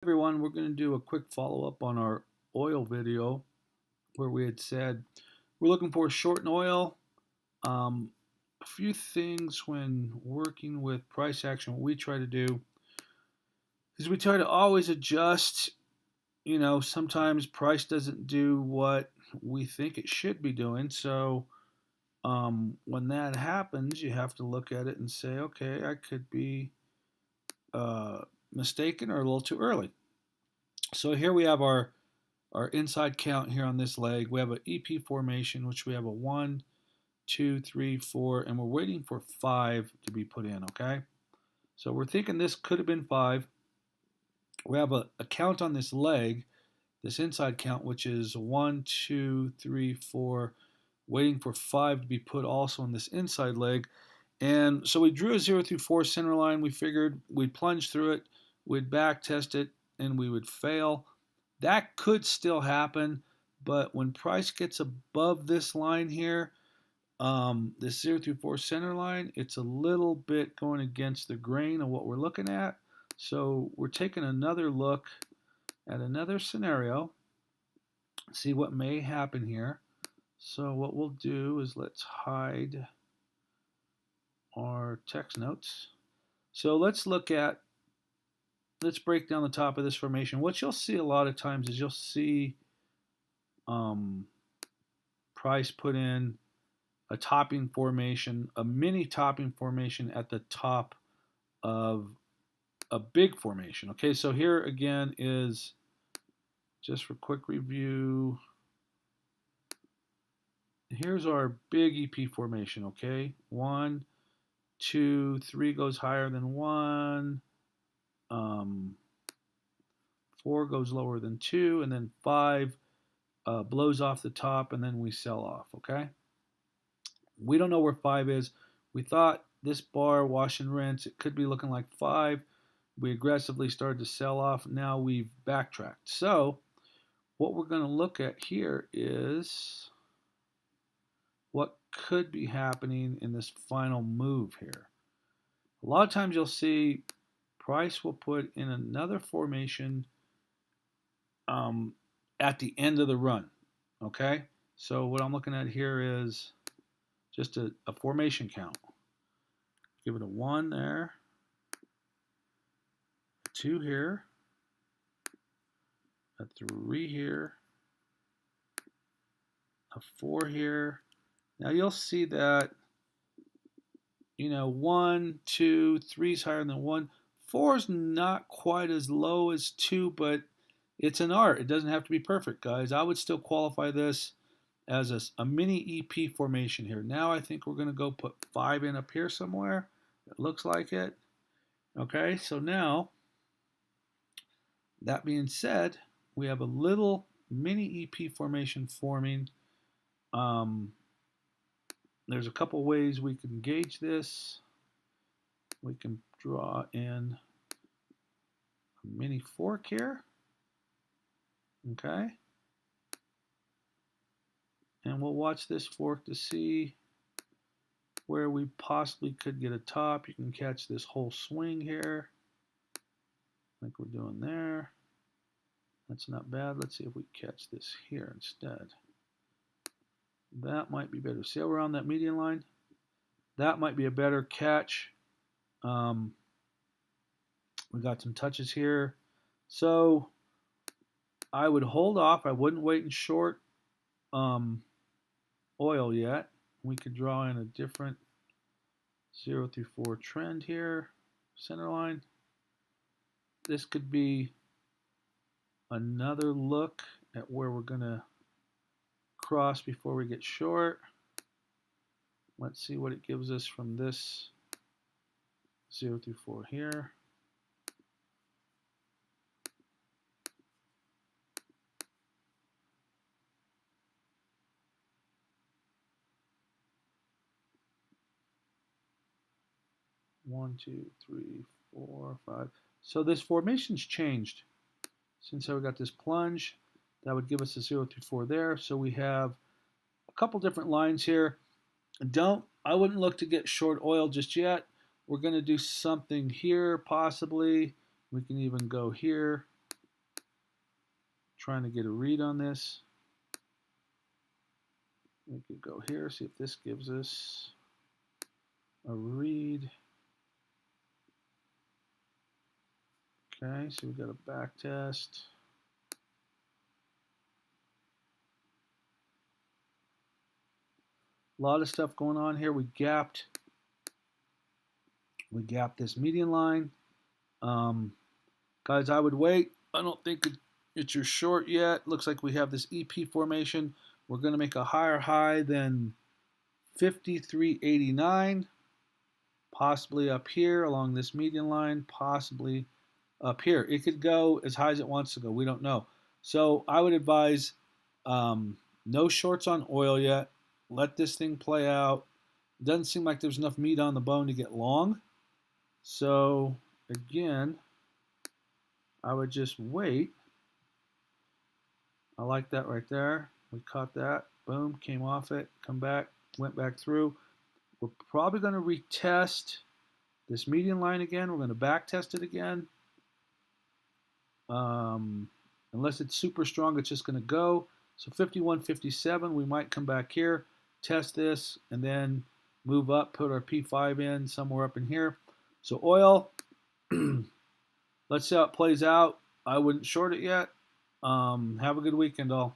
Everyone, we're going to do a quick follow-up on our oil video where we had said we're looking for a short in oil. A few things when working with price action, what we try to do is we try to always adjust. Sometimes price doesn't do what we think it should be doing. So when that happens, you have to look at it and say, okay, I could be mistaken or a little too early. So here we have our inside count here on this leg. We have an EP formation, which we have a 1, 2, 3, 4, and we're waiting for 5 to be put in, okay? So we're thinking this could have been 5. We have a count on this leg, this inside count, which is 1, 2, 3, 4, waiting for 5 to be put also on this inside leg. And so we drew a 0 through 4 center line. We figured we'd plunge through it, we'd back test it, and we would fail. That could still happen, but when price gets above this line here, this 0 through 4 center line, it's a little bit going against the grain of what we're looking at. So we're taking another look at another scenario, see what may happen here. So what we'll do is let's hide our text notes. So let's break down the top of this formation. What you'll see a lot of times is you'll see price put in a topping formation, a mini topping formation at the top of a big formation. Okay, so here again is just for quick review. Here's our big EP formation. Okay, 1, 2, 3 goes higher than 1. 4 goes lower than 2, and then 5 blows off the top, and then we sell off, okay? We don't know where 5 is. We thought this bar, wash and rinse, it could be looking like 5. We aggressively started to sell off. Now we've backtracked. So what we're going to look at here is what could be happening in this final move here. A lot of times you'll see price will put in another formation at the end of the run. Okay, so what I'm looking at here is just a formation count. Give it a 1 there, a 2 here, a 3 here, a 4 here. Now you'll see that 1, 2, 3 is higher than 1. 4 is not quite as low as 2, but it's an art. It doesn't have to be perfect, guys. I would still qualify this as a mini EP formation here. Now I think we're going to go put 5 in up here somewhere. It looks like it. Okay, so now, that being said, we have a little mini EP formation forming. There's a couple ways we can gauge this. We can draw in a mini fork here. Okay. And we'll watch this fork to see where we possibly could get a top. You can catch this whole swing here, like we're doing there. That's not bad. Let's see if we catch this here instead. That might be better. See how we're on that median line? That might be a better catch. We got some touches here. So I would hold off. I wouldn't wait and short oil yet. We could draw in a different 0 through 4 trend here, center line. This could be another look at where we're going to cross before we get short. Let's see what it gives us from this 0 through 4 here. One, two, three, 4, 5. So this formation's changed. Since we got this plunge, that would give us a 0 through 4 there. So we have a couple different lines here. I wouldn't look to get short oil just yet. We're going to do something here, possibly. We can even go here. trying to get a read on this. We could go here, see if this gives us a read. Okay, so we got a back test. A lot of stuff going on here. We gapped this median line. Guys, I would wait. I don't think it's your short yet. Looks like we have this EP formation. We're going to make a higher high than 53.89, possibly up here along this median line, possibly up here. It could go as high as it wants to go. We don't know. So I would advise no shorts on oil yet. Let this thing play out. It doesn't seem like there's enough meat on the bone to get long. So again, I would just wait. I like that right there. We caught that. Boom, came off it, come back, went back through. We're probably going to retest this median line again. We're going to back test it again. Unless it's super strong, it's just going to go. So 51.57, we might come back here, test this, and then move up, put our P5 in somewhere up in here. So oil, let's see how it plays out. I wouldn't short it yet. Have a good weekend, all.